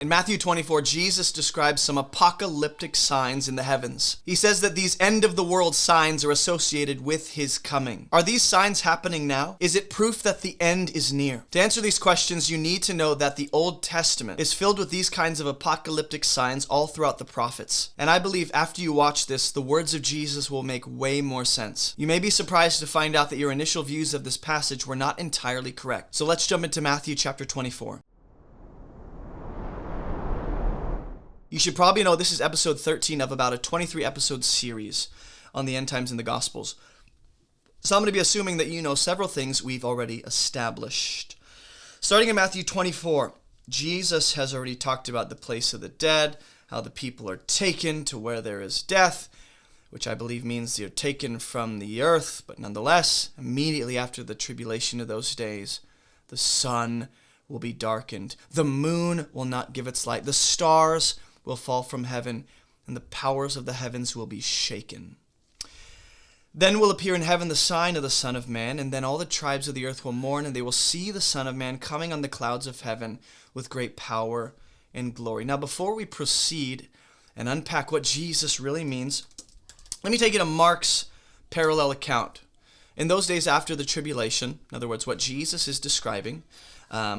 In Matthew 24, Jesus describes some apocalyptic signs in the heavens. He says that these end-of-the-world signs are associated with his coming. Are these signs happening now? Is it proof that the end is near? To answer these questions, you need to know that the Old Testament is filled with these kinds of apocalyptic signs all throughout the prophets. And I believe after you watch this, the words of Jesus will make way more sense. You may be surprised to find out that your initial views of this passage were not entirely correct. So let's jump into Matthew chapter 24. You should probably know this is episode 13 of about a 23 episode series on the end times in the Gospels. So I'm going to be assuming that you know several things we've already established. Starting in Matthew 24, Jesus has already talked about the place of the dead, how the people are taken to where there is death, which I believe means they're taken from the earth, but nonetheless, immediately after the tribulation of those days, the sun will be darkened, the moon will not give its light, the stars will fall from heaven, and the powers of the heavens will be shaken. Then will appear in heaven the sign of the Son of Man, and then all the tribes of the earth will mourn, and they will see the Son of Man coming on the clouds of heaven with great power and glory. Now, before we proceed and unpack what Jesus really means, let me take you to Mark's parallel account. In those days after the tribulation, in other words, what Jesus is describing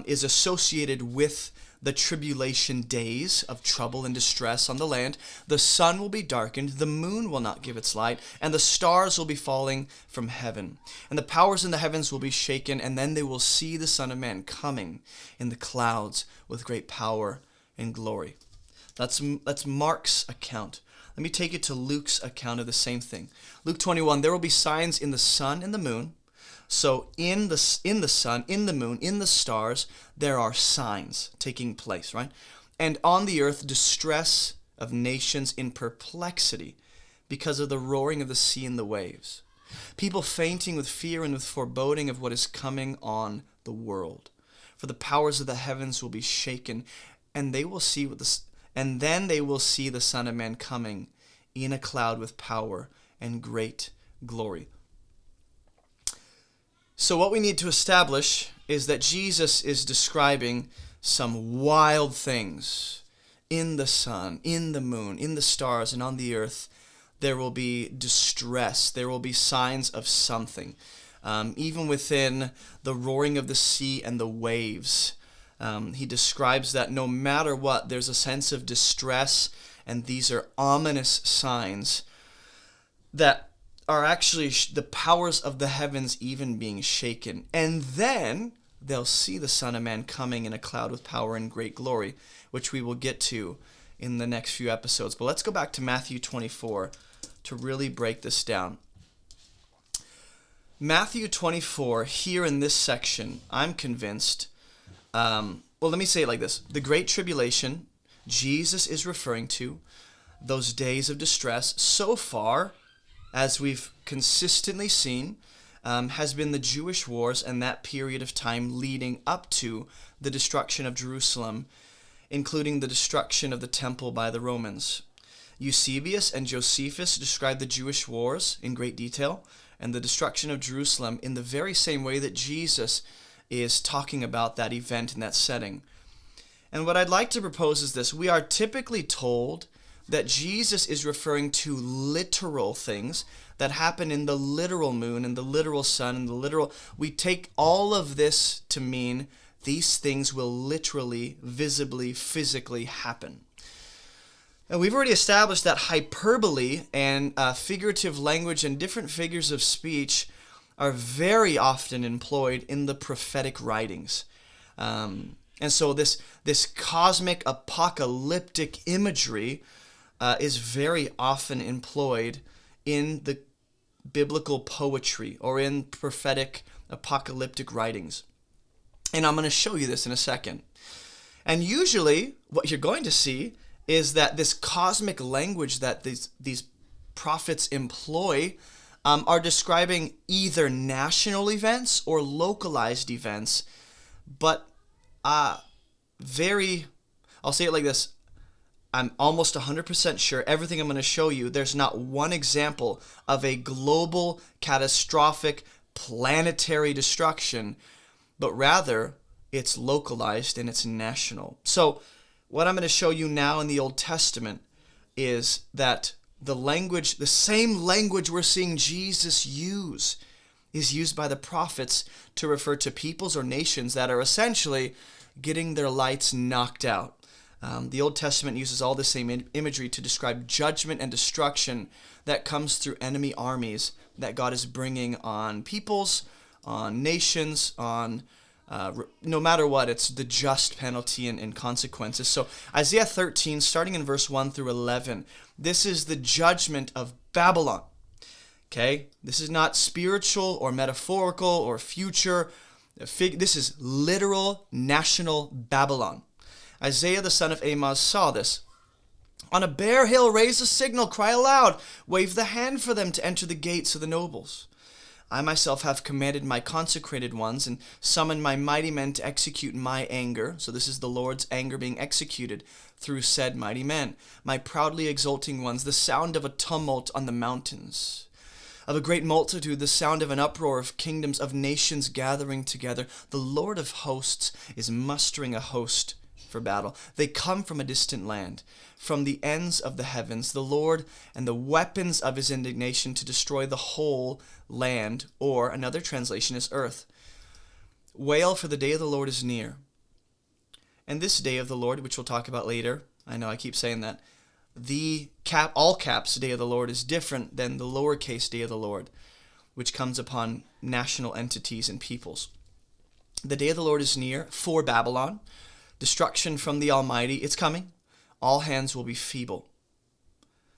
is associated with the tribulation days of trouble and distress on the land. The sun will be darkened, the moon will not give its light, and the stars will be falling from heaven. And the powers in the heavens will be shaken, and then they will see the Son of Man coming in the clouds with great power and glory. That's Mark's account. Let me take it to Luke's account of the same thing. Luke 21, there will be signs in the sun and the moon. So in the sun, in the moon, in the stars, there are signs taking place, right? And on the earth, distress of nations in perplexity because of the roaring of the sea and the waves. People fainting with fear and with foreboding of what is coming on the world. For the powers of the heavens will be shaken, and they will see and then they will see the Son of Man coming in a cloud with power and great glory. So what we need to establish is that Jesus is describing some wild things in the sun, in the moon, in the stars, and on the earth. There will be distress. There will be signs of something. Even within the roaring of the sea and the waves, he describes that no matter what, there's a sense of distress, and these are ominous signs that are actually the powers of the heavens even being shaken. And then they'll see the Son of Man coming in a cloud with power and great glory, which we will get to in the next few episodes. But let's go back to Matthew 24 to really break this down. Matthew 24, here in this section, I'm convinced, well, let me say it like this. The Great Tribulation, Jesus is referring to those days of distress. So far, as we've consistently seen, has been the Jewish wars and that period of time leading up to the destruction of Jerusalem, including the destruction of the temple by the Romans. Eusebius and Josephus describe the Jewish wars in great detail and the destruction of Jerusalem in the very same way that Jesus is talking about that event in that setting. And what I'd like to propose is this. We are typically told that Jesus is referring to literal things that happen in the literal moon and the literal sun and the literal. We take all of this to mean these things will literally, visibly, physically happen. And we've already established that hyperbole and figurative language and different figures of speech are very often employed in the prophetic writings. And so this cosmic apocalyptic imagery is very often employed in the biblical poetry or in prophetic apocalyptic writings. And I'm going to show you this in a second. And usually what you're going to see is that this cosmic language that these prophets employ are describing either national events or localized events, but I'll say it like this. I'm almost 100% sure everything I'm going to show you, there's not one example of a global, catastrophic, planetary destruction, but rather it's localized and it's national. So What I'm going to show you now in the Old Testament is that the same language we're seeing Jesus use, is used by the prophets to refer to peoples or nations that are essentially getting their lights knocked out. The Old Testament uses all the same imagery to describe judgment and destruction that comes through enemy armies that God is bringing on peoples, on nations, on no matter what. It's the just penalty and consequences. So Isaiah 13, starting in verse 1 through 11, this is the judgment of Babylon. Okay? This is not spiritual or metaphorical or future. This is literal national Babylon. Isaiah the son of Amoz saw this. On a bare hill raise a signal, cry aloud, wave the hand for them to enter the gates of the nobles. I myself have commanded my consecrated ones and summoned my mighty men to execute my anger. So this is the Lord's anger being executed through said mighty men. My proudly exulting ones, the sound of a tumult on the mountains. Of a great multitude, the sound of an uproar of kingdoms, of nations gathering together. The Lord of hosts is mustering a host for battle. They come from a distant land, from the ends of the heavens, the Lord and the weapons of his indignation to destroy the whole land, or another translation is earth. Wail, for the day of the Lord is near. And this day of the Lord, which we'll talk about later, I know I keep saying that, all caps day of the Lord is different than the lowercase day of the Lord, which comes upon national entities and peoples. The day of the Lord is near for Babylon. Destruction from the Almighty, it's coming. All hands will be feeble.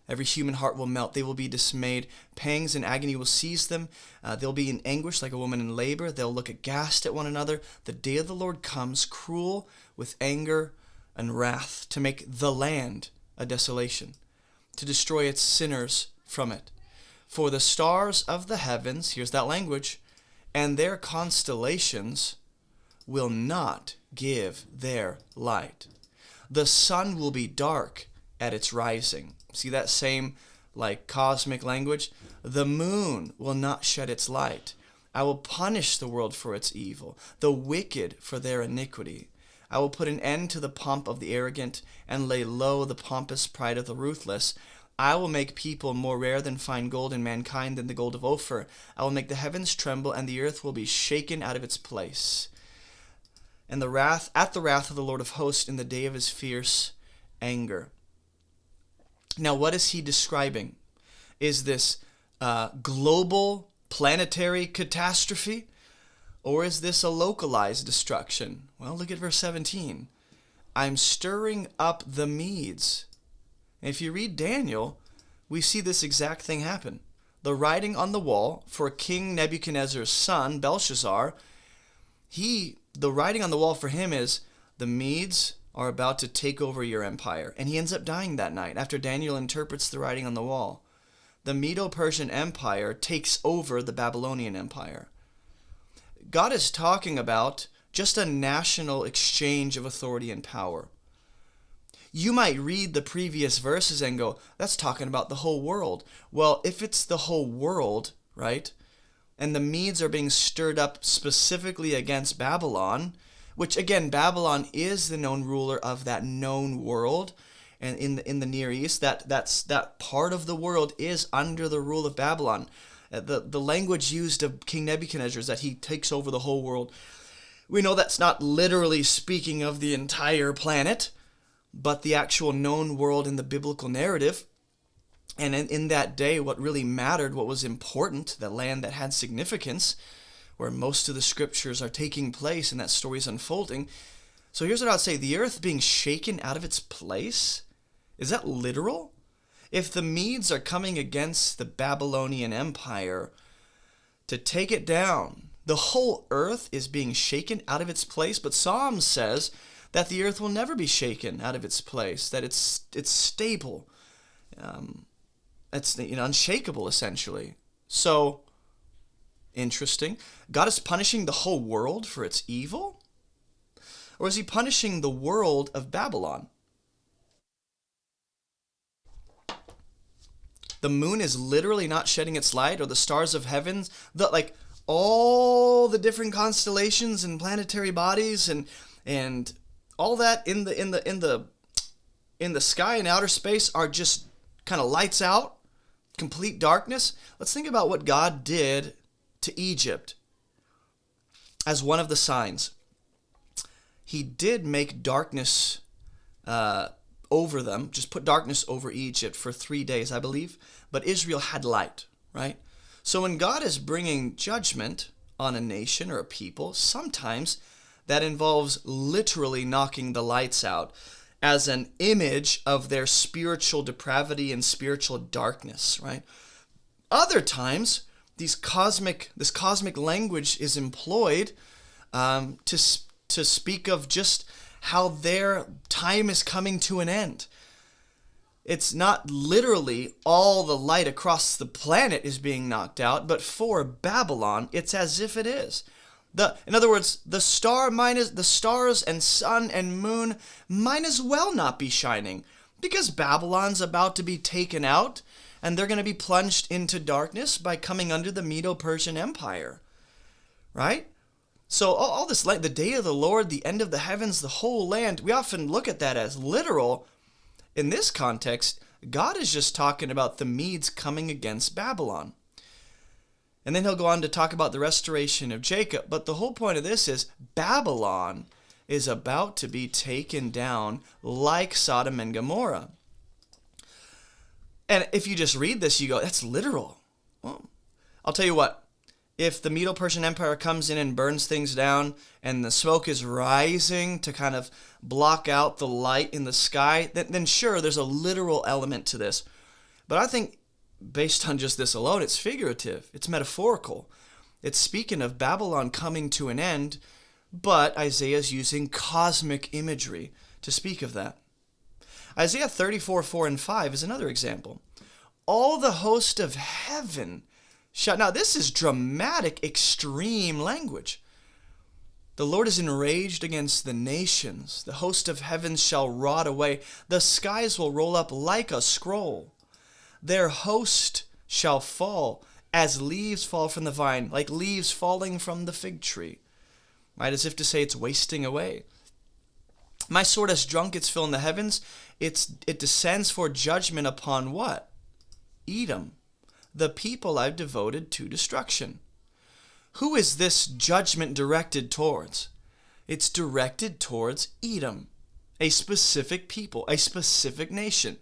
Every human heart will melt. They will be dismayed. Pangs and agony will seize them. They'll be in anguish like a woman in labor. They'll look aghast at one another. The day of the Lord comes, cruel with anger and wrath, to make the land a desolation, to destroy its sinners from it. For the stars of the heavens, here's that language, and their constellations will not give their light. The sun will be dark at its rising. See that same like cosmic language? The moon will not shed its light. I will punish the world for its evil, the wicked for their iniquity. I will put an end to the pomp of the arrogant and lay low the pompous pride of the ruthless. I will make people more rare than fine gold, and mankind than the gold of Ophir. I will make the heavens tremble, and the earth will be shaken out of its place. And the wrath of the Lord of hosts in the day of his fierce anger. Now, what is he describing? Is this global planetary catastrophe? Or is this a localized destruction? Well, look at verse 17. I'm stirring up the Medes. And if you read Daniel, we see this exact thing happen. The writing on the wall for King Nebuchadnezzar's son, Belshazzar, the writing on the wall for him is, the Medes are about to take over your empire. And he ends up dying that night after Daniel interprets the writing on the wall. The Medo-Persian Empire takes over the Babylonian Empire. God is talking about just a national exchange of authority and power. You might read the previous verses and go, that's talking about the whole world. Well, if it's the whole world, right, and the Medes are being stirred up specifically against Babylon, which again, Babylon is the known ruler of that known world, and in the Near East, that part of the world is under the rule of Babylon. The language used of King Nebuchadnezzar is that he takes over the whole world. We know that's not literally speaking of the entire planet, but the actual known world in the biblical narrative. And in that day, what really mattered, what was important, the land that had significance, where most of the scriptures are taking place and that story is unfolding. So here's what I would say. The earth being shaken out of its place, is that literal? If the Medes are coming against the Babylonian Empire to take it down, the whole earth is being shaken out of its place. But Psalm says that the earth will never be shaken out of its place, that it's stable. It's unshakable, essentially. So, interesting. God is punishing the whole world for its evil? Or is he punishing the world of Babylon? The moon is literally not shedding its light, or the stars of heavens, all the different constellations and planetary bodies and all that in the in the sky and outer space are just kind of lights out, complete darkness, let's think about what God did to Egypt as one of the signs. He did make darkness over them, just put darkness over Egypt for 3 days, I believe, but Israel had light, right? So when God is bringing judgment on a nation or a people, sometimes that involves literally knocking the lights out as an image of their spiritual depravity and spiritual darkness, right? Other times, this cosmic language is employed to speak of just how their time is coming to an end. It's not literally all the light across the planet is being knocked out, but for Babylon, it's as if it is. In other words, the stars and sun and moon might as well not be shining, because Babylon's about to be taken out, and they're going to be plunged into darkness by coming under the Medo-Persian Empire, right? So all this light, the day of the Lord, the end of the heavens, the whole land, we often look at that as literal. In this context, God is just talking about the Medes coming against Babylon. And then he'll go on to talk about the restoration of Jacob. But the whole point of this is Babylon is about to be taken down like Sodom and Gomorrah. And if you just read this, you go, that's literal. Well, I'll tell you what. If the Medo-Persian Empire comes in and burns things down and the smoke is rising to kind of block out the light in the sky, then sure, there's a literal element to this. But I think based on just this alone, it's figurative. It's metaphorical. It's speaking of Babylon coming to an end, but Isaiah's using cosmic imagery to speak of that. Isaiah 34:4 and 5 is another example. All the host of heaven shall... Now, this is dramatic, extreme language. The Lord is enraged against the nations. The host of heaven shall rot away. The skies will roll up like a scroll. Their host shall fall as leaves fall from the vine, like leaves falling from the fig tree. Right, as if to say it's wasting away. My sword has drunk its fill in the heavens. It descends for judgment upon what? Edom, the people I've devoted to destruction. Who is this judgment directed towards? It's directed towards Edom, a specific people, a specific nation.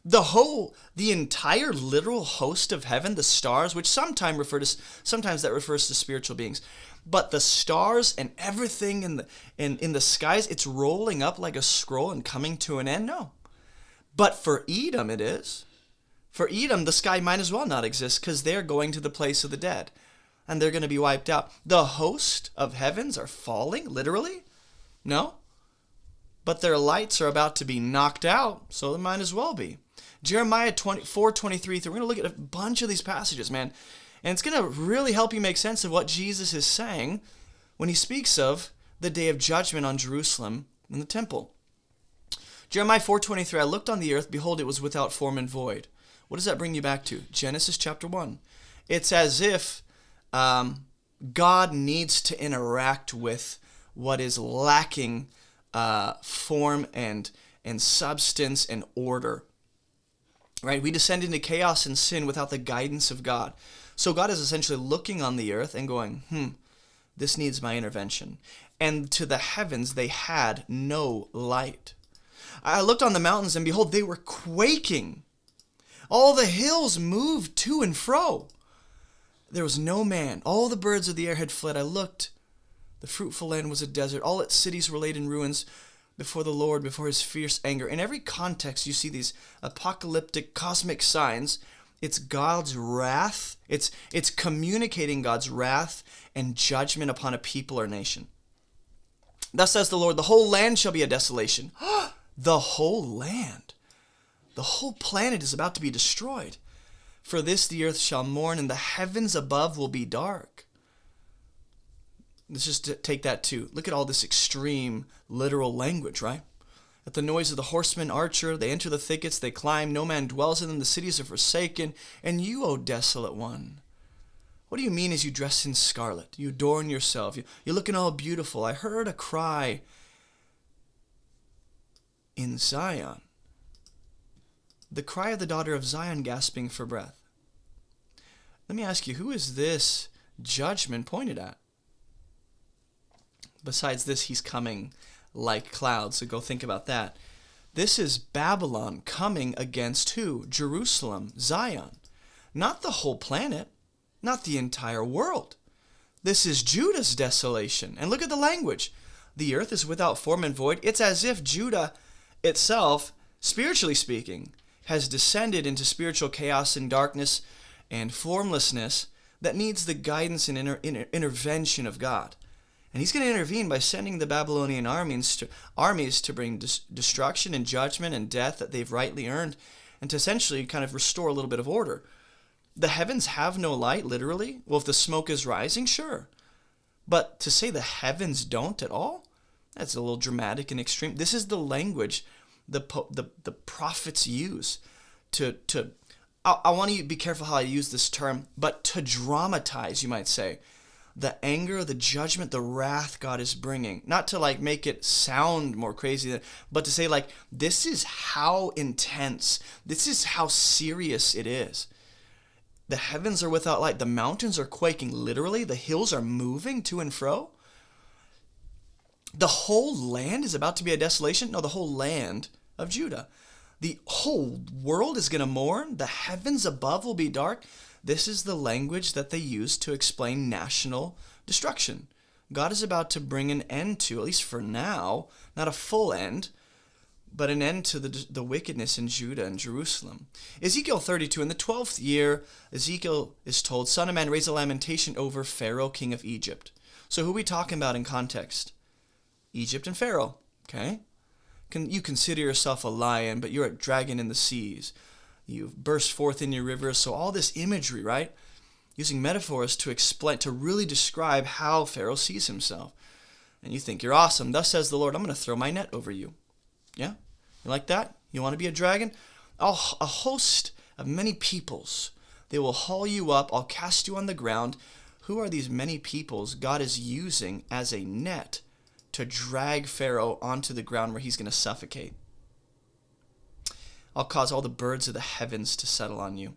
The entire literal host of heaven, the stars, which sometimes that refers to spiritual beings, but the stars and everything in the skies, it's rolling up like a scroll and coming to an end? No. But for Edom it is. For Edom, the sky might as well not exist because they're going to the place of the dead and they're going to be wiped out. The host of heavens are falling, literally? No. But their lights are about to be knocked out, so they might as well be. Jeremiah 4:23. We're going to look at a bunch of these passages, man. And it's going to really help you make sense of what Jesus is saying when he speaks of the day of judgment on Jerusalem and the temple. Jeremiah 4:23. I looked on the earth, behold, it was without form and void. What does that bring you back to? Genesis chapter 1. It's as if God needs to interact with what is lacking form and substance and order. Right? We descend into chaos and sin without the guidance of God. So God is essentially looking on the earth and going, this needs my intervention. And to the heavens they had no light. I looked on the mountains and behold, they were quaking. All the hills moved to and fro. There was no man. All the birds of the air had fled. I looked. The fruitful land was a desert. All its cities were laid in ruins before the Lord, before his fierce anger. In every context, you see these apocalyptic cosmic signs. It's God's wrath. It's communicating God's wrath and judgment upon a people or nation. Thus says the Lord, the whole land shall be a desolation. The whole land. The whole planet is about to be destroyed. For this the earth shall mourn, and the heavens above will be dark. Let's just take that too. Look at all this extreme literal language, right? At the noise of the horseman archer, they enter the thickets, they climb, no man dwells in them, the cities are forsaken, and you, O desolate one. What do you mean as you dress in scarlet? You adorn yourself, you're looking all beautiful. I heard a cry in Zion. The cry of the daughter of Zion gasping for breath. Let me ask you, who is this judgment pointed at? Besides this, he's coming like clouds, so go think about that. This is Babylon coming against who? Jerusalem, Zion. Not the whole planet, not the entire world. This is Judah's desolation. And look at the language. The earth is without form and void. It's as if Judah itself, spiritually speaking, has descended into spiritual chaos and darkness and formlessness that needs the guidance and intervention of God. And he's going to intervene by sending the Babylonian armies to bring destruction and judgment and death that they've rightly earned, and to essentially kind of restore a little bit of order. The heavens have no light, literally. Well, if the smoke is rising, sure. But to say the heavens don't at all, that's a little dramatic and extreme. This is the language the prophets use I want to be careful how I use this term, but to dramatize, you might say, the anger, the judgment, the wrath God is bringing. Not to like make it sound more crazy, but to say like, this is how intense, this is how serious it is. The heavens are without light. The mountains are quaking, literally. The hills are moving to and fro. The whole land is about to be a desolation. No, the whole land of Judah. The whole world is going to mourn. The heavens above will be dark. This is the language that they use to explain national destruction. God is about to bring an end to, at least for now, not a full end, but an end to the wickedness in Judah and Jerusalem. Ezekiel 32, in the 12th year, Ezekiel is told, Son of man, raise a lamentation over Pharaoh, king of Egypt. So who are we talking about in context? Egypt and Pharaoh, okay? You consider yourself a lion, but you're a dragon in the seas. You've burst forth in your rivers. So all this imagery, right? Using metaphors to explain, to really describe how Pharaoh sees himself. And you think you're awesome. Thus says the Lord, I'm going to throw my net over you. Yeah? You like that? You want to be a dragon? A host of many peoples. They will haul you up. I'll cast you on the ground. Who are these many peoples God is using as a net to drag Pharaoh onto the ground where he's going to suffocate? I'll cause all the birds of the heavens to settle on you.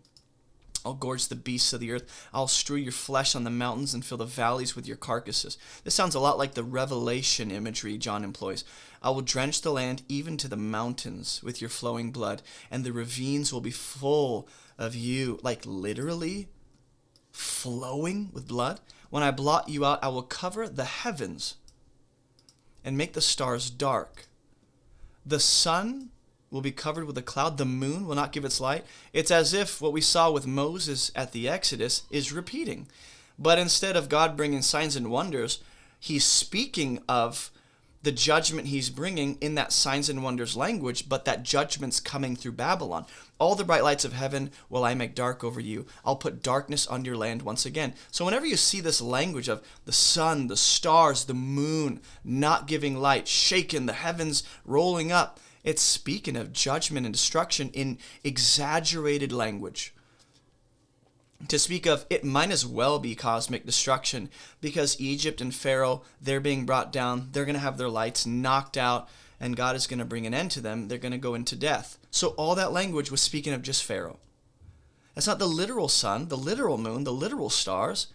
I'll gorge the beasts of the earth. I'll strew your flesh on the mountains and fill the valleys with your carcasses. This sounds a lot like the Revelation imagery John employs. I will drench the land even to the mountains with your flowing blood, and the ravines will be full of you. Like literally flowing with blood. When I blot you out, I will cover the heavens and make the stars dark. The sun will be covered with a cloud. The moon will not give its light. It's as if what we saw with Moses at the Exodus is repeating. But instead of God bringing signs and wonders, he's speaking of the judgment he's bringing in that signs and wonders language, but that judgment's coming through Babylon. All the bright lights of heaven will I make dark over you. I'll put darkness on your land once again. So whenever you see this language of the sun, the stars, the moon not giving light, shaken, the heavens rolling up, it's speaking of judgment and destruction in exaggerated language. To speak of, it might as well be cosmic destruction, because Egypt and Pharaoh, they're being brought down. They're going to have their lights knocked out, and God is going to bring an end to them. They're going to go into death. So all that language was speaking of just Pharaoh. That's not the literal sun, the literal moon, the literal stars.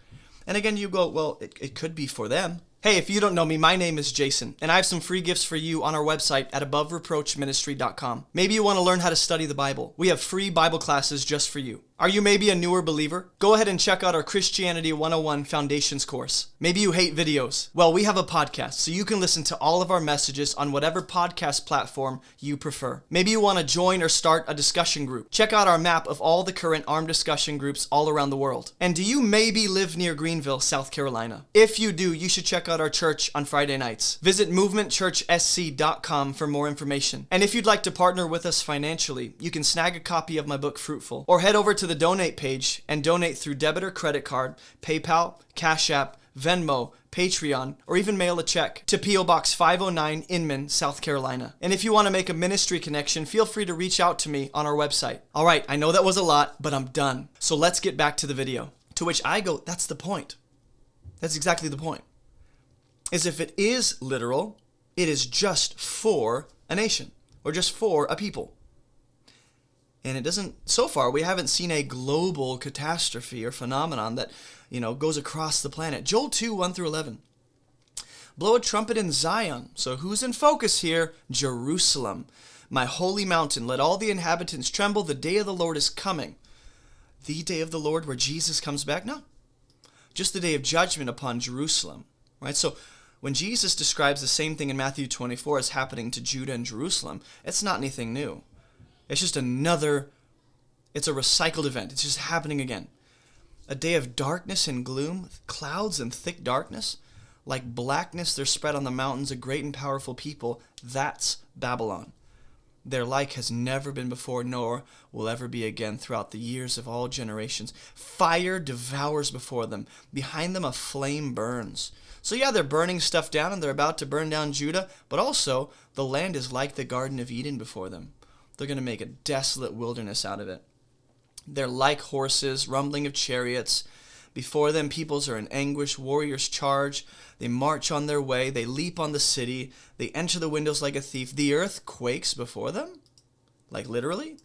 And again, you go, well, it could be for them. Hey, if you don't know me, my name is Jason, and I have some free gifts for you on our website at abovereproachministry.com. Maybe you want to learn how to study the Bible. We have free Bible classes just for you. Are you maybe a newer believer? Go ahead and check out our Christianity 101 Foundations course. Maybe you hate videos. Well, we have a podcast, so you can listen to all of our messages on whatever podcast platform you prefer. Maybe you want to join or start a discussion group. Check out our map of all the current armed discussion groups all around the world. And do you maybe live near Greenville, South Carolina? If you do, you should check out our church on Friday nights. Visit movementchurchsc.com for more information. And if you'd like to partner with us financially, you can snag a copy of my book, Fruitful, or head over to the donate page and donate through debit or credit card, PayPal, Cash App, Venmo, Patreon, or even mail a check to P.O. Box 509, Inman, South Carolina. And if you want to make a ministry connection, feel free to reach out to me on our website. All right, I know that was a lot, but I'm done. So let's get back to the video. To which I go, that's the point. That's exactly the point. Is if it is literal, it is just for a nation or just for a people. And it doesn't, so far, we haven't seen a global catastrophe or phenomenon that, goes across the planet. Joel 2, 1 through 11. Blow a trumpet in Zion. So who's in focus here? Jerusalem. My holy mountain. Let all the inhabitants tremble. The day of the Lord is coming. The day of the Lord where Jesus comes back? No. Just the day of judgment upon Jerusalem. Right? So when Jesus describes the same thing in Matthew 24 as happening to Judah and Jerusalem, it's not anything new. It's just it's a recycled event. It's just happening again. A day of darkness and gloom, clouds and thick darkness. Like blackness there spread on the mountains a great and powerful people. That's Babylon. Their like has never been before, nor will ever be again throughout the years of all generations. Fire devours before them. Behind them a flame burns. So yeah, they're burning stuff down and they're about to burn down Judah, but also the land is like the Garden of Eden before them. They're going to make a desolate wilderness out of it. They're like horses, rumbling of chariots. Before them peoples are in anguish, warriors charge. They march on their way, they leap on the city, they enter the windows like a thief. The earth quakes before them? Like literally?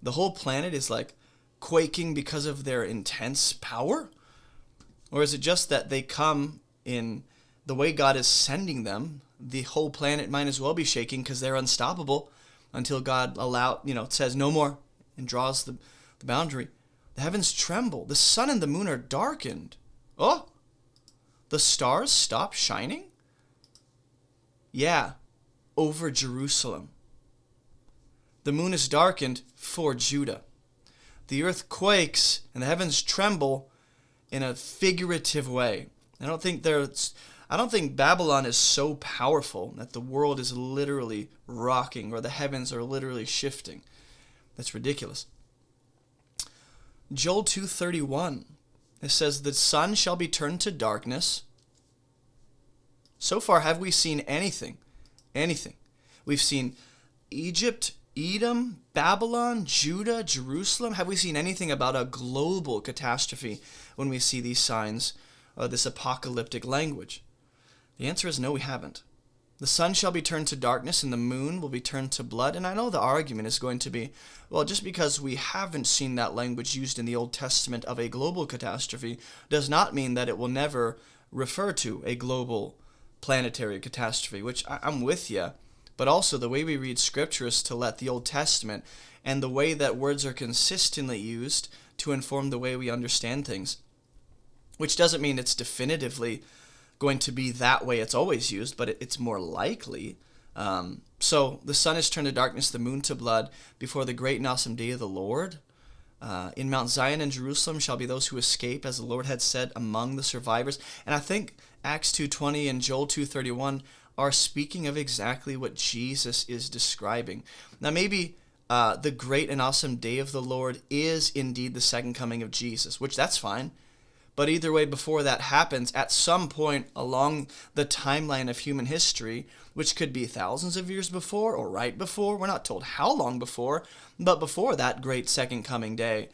The whole planet is like quaking because of their intense power? Or is it just that they come in the way God is sending them? The whole planet might as well be shaking because they're unstoppable until God says no more and draws the boundary. The heavens tremble. The sun and the moon are darkened. Oh, the stars stop shining? Yeah, over Jerusalem. The moon is darkened for Judah. The earth quakes and the heavens tremble in a figurative way. I don't think Babylon is so powerful that the world is literally rocking or the heavens are literally shifting. That's ridiculous. Joel 2:31, it says, the sun shall be turned to darkness. So far, have we seen anything? Anything. We've seen Egypt, Edom, Babylon, Judah, Jerusalem. Have we seen anything about a global catastrophe when we see these signs, this apocalyptic language? The answer is no, we haven't. The sun shall be turned to darkness and the moon will be turned to blood. And I know the argument is going to be, well, just because we haven't seen that language used in the Old Testament of a global catastrophe does not mean that it will never refer to a global planetary catastrophe, which I'm with you. But also the way we read Scripture is to let the Old Testament and the way that words are consistently used to inform the way we understand things, which doesn't mean it's definitively going to be that way it's always used, but it's more likely. So the sun is turned to darkness, the moon to blood, before the great and awesome day of the Lord. In Mount Zion and Jerusalem shall be those who escape, as the Lord had said, among the survivors. And I think Acts 2:20 and Joel 2:31 are speaking of exactly what Jesus is describing. Now maybe the great and awesome day of the Lord is indeed the second coming of Jesus, which that's fine. But either way, before that happens, at some point along the timeline of human history, which could be thousands of years before or right before, we're not told how long before, but before that great second coming day,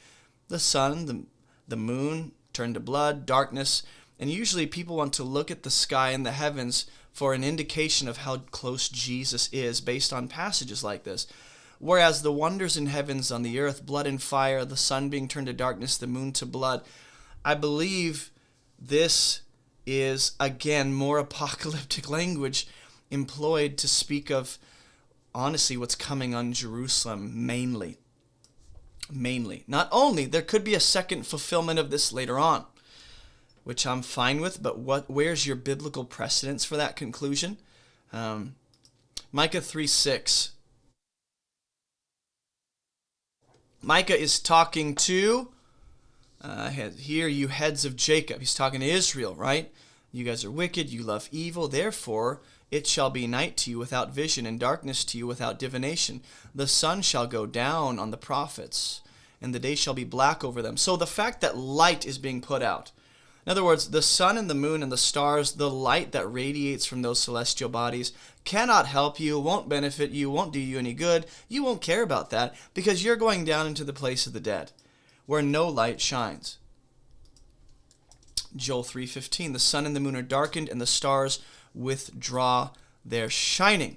the sun, the moon turn to blood, darkness, and usually people want to look at the sky and the heavens for an indication of how close Jesus is based on passages like this. Whereas the wonders in heavens on the earth, blood and fire, the sun being turned to darkness, the moon to blood, I believe this is, again, more apocalyptic language employed to speak of, honestly, what's coming on Jerusalem mainly. Not only, there could be a second fulfillment of this later on, which I'm fine with, but where's your biblical precedence for that conclusion? Micah 3:6. Micah is talking to... hear you heads of Jacob. He's talking to Israel, right? You guys are wicked, you love evil, therefore it shall be night to you without vision, and darkness to you without divination. The sun shall go down on the prophets, and the day shall be black over them. So the fact that light is being put out. In other words, the sun and the moon and the stars, the light that radiates from those celestial bodies, cannot help you, won't benefit you, won't do you any good. You won't care about that because you're going down into the place of the dead, where no light shines. Joel 3:15, the sun and the moon are darkened, and the stars withdraw their shining.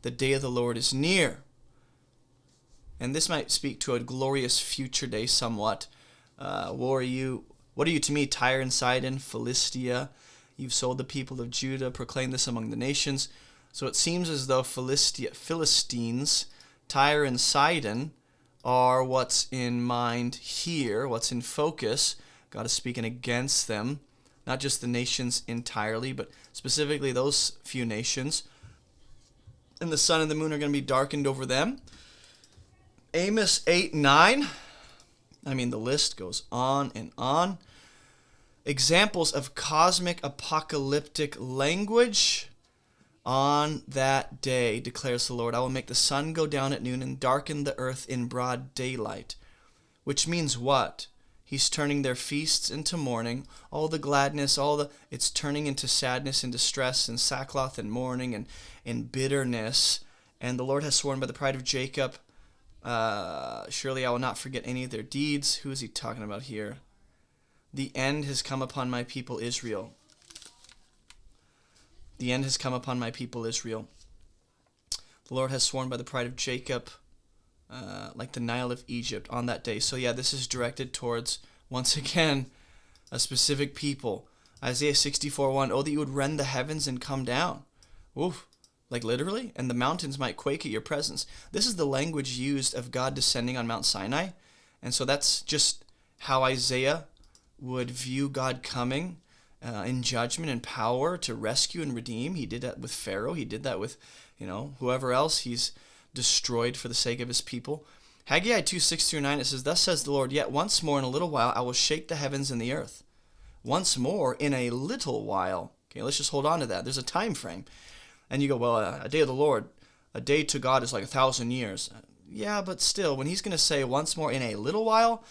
The day of the Lord is near. And this might speak to a glorious future day somewhat. What are you to me, Tyre and Sidon, Philistia? You've sold the people of Judah, proclaim this among the nations. So it seems as though Philistines, Tyre and Sidon, are what's in mind here, what's in focus. God is speaking against them, not just the nations entirely, but specifically those few nations. And the sun and the moon are going to be darkened over them. Amos 8:9. I mean, the list goes on and on. Examples of cosmic apocalyptic language. On that day, declares the Lord, I will make the sun go down at noon and darken the earth in broad daylight. Which means what? He's turning their feasts into mourning. All the gladness, it's turning into sadness and distress and sackcloth and mourning and bitterness. And the Lord has sworn by the pride of Jacob, surely I will not forget any of their deeds. Who is he talking about here? The end has come upon my people Israel. The end has come upon my people Israel. The Lord has sworn by the pride of Jacob, like the Nile of Egypt on that day. So yeah, this is directed towards, once again, a specific people. Isaiah 64:1, oh, that you would rend the heavens and come down. Oof, like literally, and the mountains might quake at your presence. This is the language used of God descending on Mount Sinai. And so that's just how Isaiah would view God coming in judgment and power to rescue and redeem. He did that with Pharaoh. He did that with, whoever else he's destroyed for the sake of his people. Haggai 2:6-9, it says, thus says the Lord, yet once more in a little while I will shake the heavens and the earth. Once more in a little while. Okay, let's just hold on to that. There's a time frame. And you go, well, a day of the Lord, a day to God is like 1,000 years. Yeah, but still, when he's going to say once more in a little while,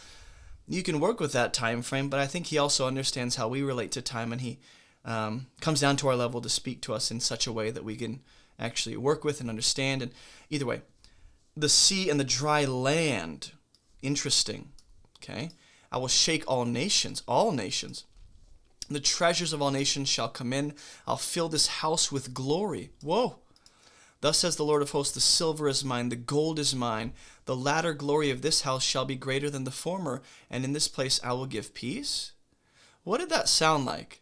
you can work with that time frame, but I think he also understands how we relate to time, and he comes down to our level to speak to us in such a way that we can actually work with and understand. And either way, the sea and the dry land, interesting, okay? I will shake all nations. The treasures of all nations shall come in. I'll fill this house with glory. Whoa. Thus says the Lord of hosts, the silver is mine, the gold is mine. The latter glory of this house shall be greater than the former, and in this place I will give peace. What did that sound like?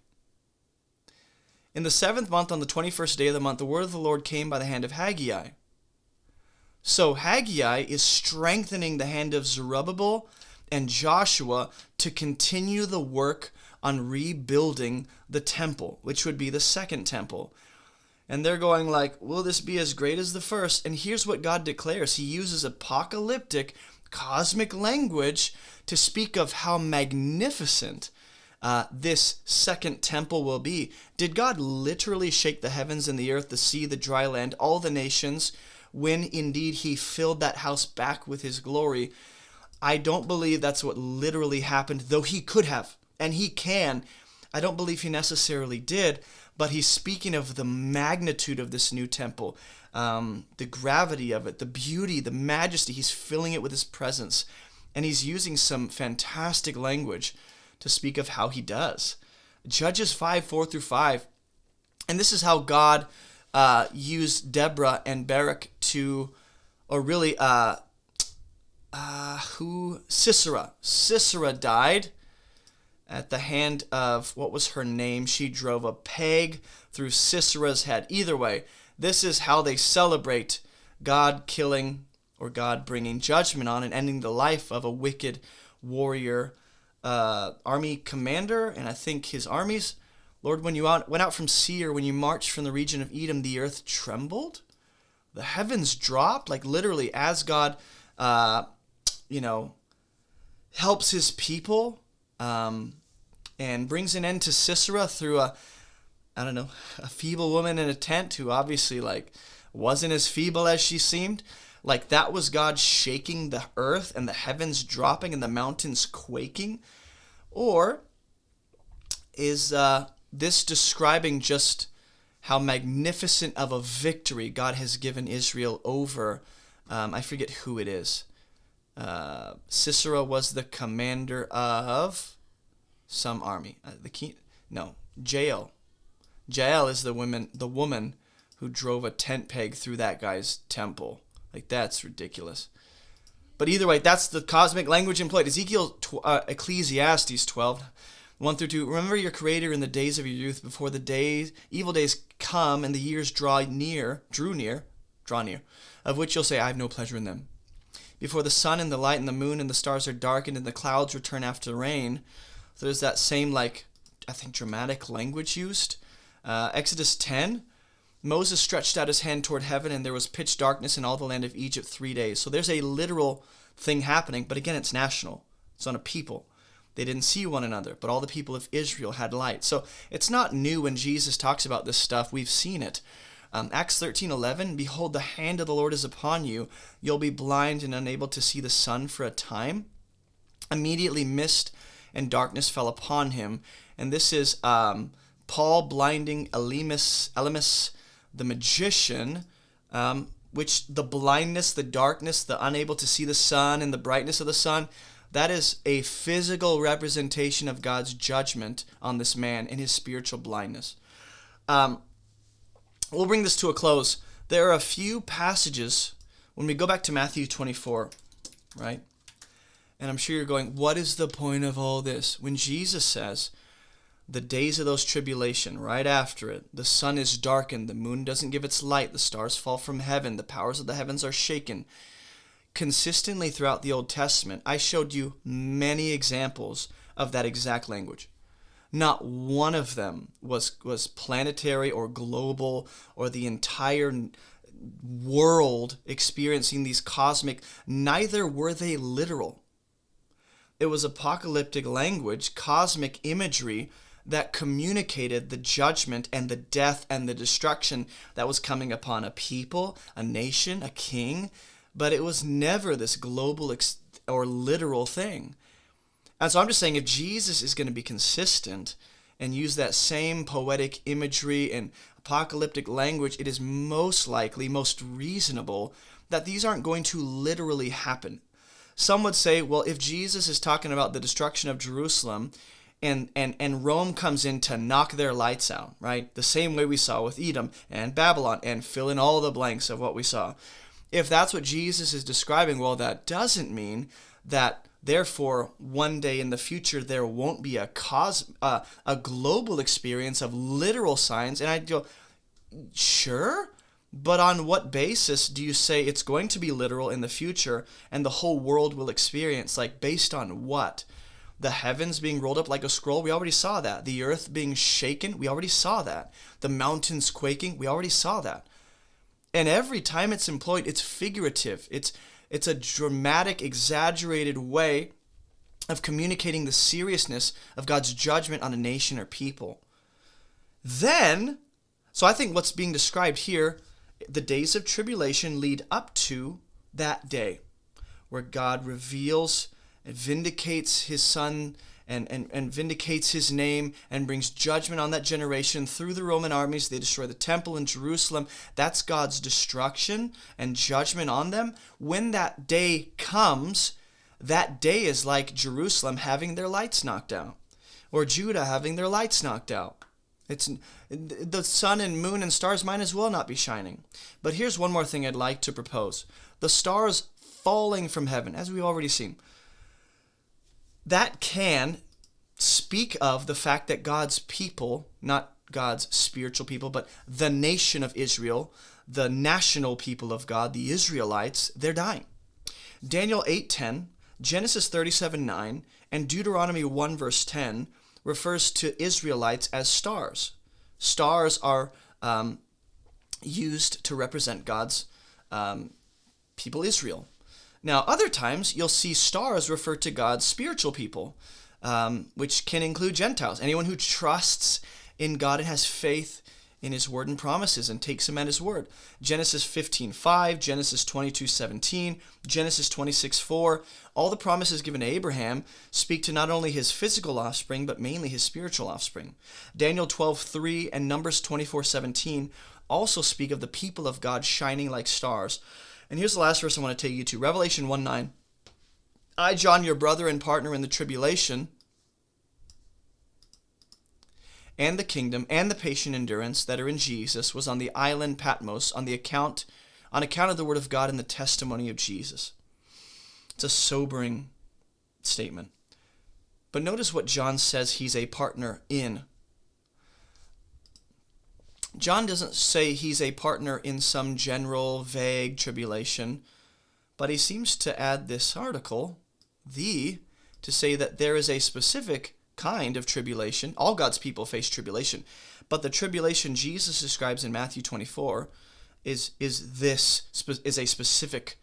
In the 7th month, on the 21st day of the month, the word of the Lord came by the hand of Haggai. So Haggai is strengthening the hand of Zerubbabel and Joshua to continue the work on rebuilding the temple, which would be the second temple. And they're going like, will this be as great as the first? And here's what God declares. He uses apocalyptic, cosmic language to speak of how magnificent this second temple will be. Did God literally shake the heavens and the earth, the sea, the dry land, all the nations, when indeed he filled that house back with his glory? I don't believe that's what literally happened, though he could have, and he can. I don't believe he necessarily did, but he's speaking of the magnitude of this new temple, the gravity of it, the beauty, the majesty. He's filling it with his presence, and he's using some fantastic language to speak of how he does. Judges 5:4-5, and this is how God used Deborah and Barak to, or really, Sisera. Sisera died at the hand of, what was her name? She drove a peg through Sisera's head. Either way, this is how they celebrate God killing, or God bringing judgment on and ending the life of a wicked warrior, army commander, and I think his armies. Lord, when you went out from Seir, when you marched from the region of Edom, the earth trembled. The heavens dropped, like literally as God, helps his people, and brings an end to Sisera through a feeble woman in a tent who obviously wasn't as feeble as she seemed. Like that was God shaking the earth and the heavens dropping and the mountains quaking? Or is this describing just how magnificent of a victory God has given Israel over, I forget who it is. Sisera was the commander of some army. Jael. Jael is the woman who drove a tent peg through that guy's temple. Like, that's ridiculous. But either way, that's the cosmic language employed. Ecclesiastes 12, 1 through 2. Remember your Creator in the days of your youth, before the evil days come and the years draw near, of which you'll say, I have no pleasure in them. Before the sun and the light and the moon and the stars are darkened and the clouds return after rain. So there's that same, dramatic language used. Exodus 10, Moses stretched out his hand toward heaven, and there was pitch darkness in all the land of Egypt 3 days. So there's a literal thing happening, but again, it's national. It's on a people. They didn't see one another, but all the people of Israel had light. So it's not new when Jesus talks about this stuff. We've seen it. Acts 13:11, behold, the hand of the Lord is upon you. You'll be blind and unable to see the sun for a time. Immediately mist and darkness fell upon him. And this is Paul blinding Elymas, the magician, which the blindness, the darkness, the unable to see the sun and the brightness of the sun, that is a physical representation of God's judgment on this man in his spiritual blindness. We'll bring this to a close. There are a few passages, when we go back to Matthew 24, right? And I'm sure you're going, what is the point of all this? When Jesus says, the days of those tribulation, right after it, the sun is darkened, the moon doesn't give its light, the stars fall from heaven, the powers of the heavens are shaken. Consistently throughout the Old Testament, I showed you many examples of that exact language. Not one of them was planetary or global or the entire world experiencing these cosmic. Neither were they literal. It was apocalyptic language, cosmic imagery that communicated the judgment and the death and the destruction that was coming upon a people, a nation, a king. But it was never this global or literal thing. And so I'm just saying, if Jesus is going to be consistent and use that same poetic imagery and apocalyptic language, it is most likely, most reasonable that these aren't going to literally happen. Some would say, well, if Jesus is talking about the destruction of Jerusalem and Rome comes in to knock their lights out, right? The same way we saw with Edom and Babylon, and fill in all the blanks of what we saw. If that's what Jesus is describing, well, that doesn't mean that therefore one day in the future there won't be a global experience of literal signs. And I go, sure, but on what basis do you say it's going to be literal in the future and the whole world will experience? Like, based on what? The heavens being rolled up like a scroll, we already saw that. The earth being shaken, we already saw that. The mountains quaking, we already saw that. And every time it's employed, it's figurative. It's a dramatic, exaggerated way of communicating the seriousness of God's judgment on a nation or people. Then, so I think what's being described here, the days of tribulation lead up to that day where God reveals and vindicates his son and vindicates his name and brings judgment on that generation through the Roman armies. They destroy the temple in Jerusalem. That's God's destruction and judgment on them. When that day comes, that day is like Jerusalem having their lights knocked out, or Judah having their lights knocked out. It's the sun and moon and stars might as well not be shining. But here's one more thing I'd like to propose. The stars falling from heaven, as we've already seen. That can speak of the fact that God's people, not God's spiritual people, but the nation of Israel, the national people of God, the Israelites, they're dying. Daniel 8:10, Genesis 37:9, and Deuteronomy 1 verse 10 refers to Israelites as stars. Stars are used to represent God's people Israel. Now, other times, you'll see stars refer to God's spiritual people, which can include Gentiles. Anyone who trusts in God and has faith in his word and promises and takes him at his word. Genesis 15:5, Genesis 22:17, Genesis 26:4. All the promises given to Abraham speak to not only his physical offspring, but mainly his spiritual offspring. Daniel 12:3 and Numbers 24:17 also speak of the people of God shining like stars. And here's the last verse I want to take you to, Revelation 1:9. I, John, your brother and partner in the tribulation and the kingdom and the patient endurance that are in Jesus, was on the island Patmos on account of the word of God and the testimony of Jesus. It's a sobering statement. But notice what John says he's a partner in. John doesn't say he's a partner in some general, vague tribulation, but he seems to add this article, to say that there is a specific kind of tribulation. All God's people face tribulation, but the tribulation Jesus describes in Matthew 24 is a specific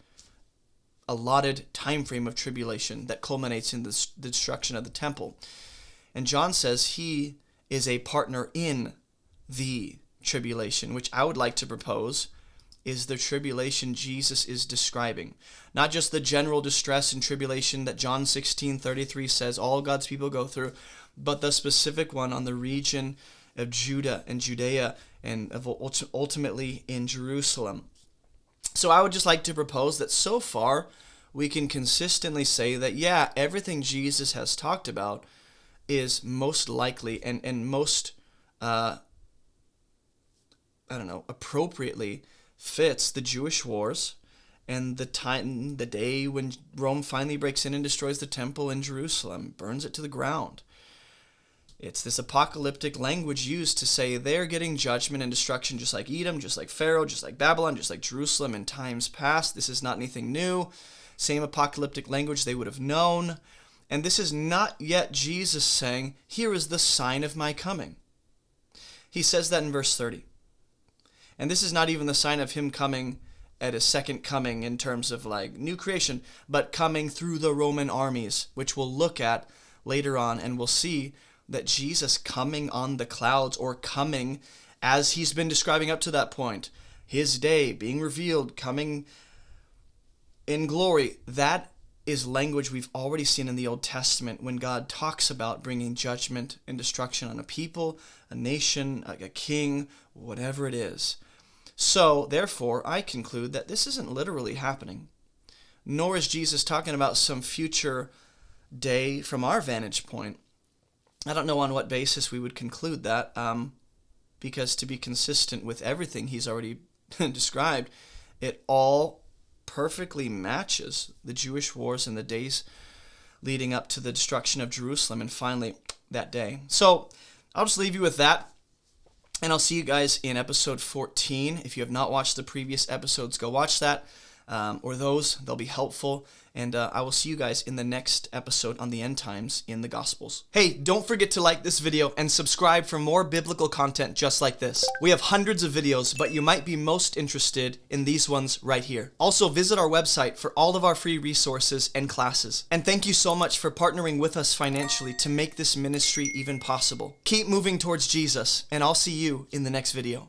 allotted time frame of tribulation that culminates in the destruction of the temple. And John says he is a partner in the tribulation, which I would like to propose is the tribulation Jesus is describing. Not just the general distress and tribulation that John 16:33 says all God's people go through, but the specific one on the region of Judah and Judea and ultimately in Jerusalem. So I would just like to propose that so far we can consistently say that, yeah, everything Jesus has talked about is most likely and most, appropriately fits the Jewish wars and the day when Rome finally breaks in and destroys the temple in Jerusalem, burns it to the ground. It's this apocalyptic language used to say they're getting judgment and destruction just like Edom, just like Pharaoh, just like Babylon, just like Jerusalem in times past. This is not anything new. Same apocalyptic language they would have known. And this is not yet Jesus saying, here is the sign of my coming. He says that in verse 30. And this is not even the sign of him coming at his second coming in terms of like new creation, but coming through the Roman armies, which we'll look at later on, and we'll see that Jesus coming on the clouds, or coming as he's been describing up to that point, his day being revealed, coming in glory, that is language we've already seen in the Old Testament when God talks about bringing judgment and destruction on a people, a nation, a king, whatever it is. So, therefore, I conclude that this isn't literally happening, nor is Jesus talking about some future day from our vantage point. I don't know on what basis we would conclude that, because to be consistent with everything he's already described, it all perfectly matches the Jewish wars and the days leading up to the destruction of Jerusalem and finally that day. So I'll just leave you with that, and I'll see you guys in episode 14. If you have not watched the previous episodes, go watch that, or those. They'll be helpful. And I will see you guys in the next episode on the end times in the Gospels. Hey, don't forget to like this video and subscribe for more biblical content just like this. We have hundreds of videos, but you might be most interested in these ones right here. Also, visit our website for all of our free resources and classes. And thank you so much for partnering with us financially to make this ministry even possible. Keep moving towards Jesus, and I'll see you in the next video.